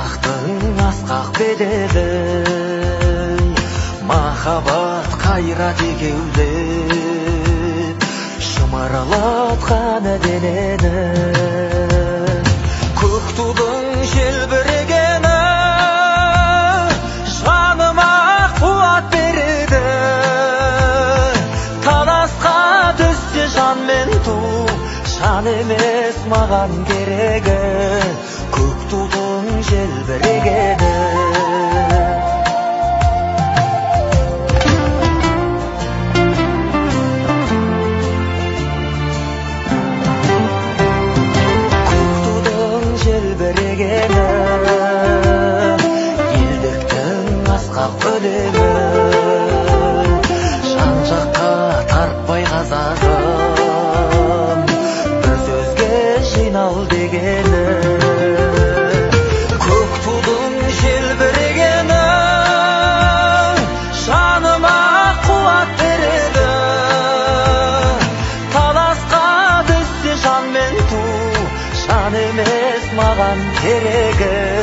жан-жақтың асқақ бедері, махаббат қайрат екеулеп шымырлатқан денені. Көк тудың желбірегені жаныма қуат береді. Таласқа түссе жан мен ту, жан емес маған керегі. Көк тудың желбірегені. Елдіктің асқақ өлеңі, жан-жаққа тартпай қазағым, бір сөзге жинал дегені. Көк тудың желбірегені жаныма қуат береді. Таласқа түссе жан мен ту, жан емес маған керегі.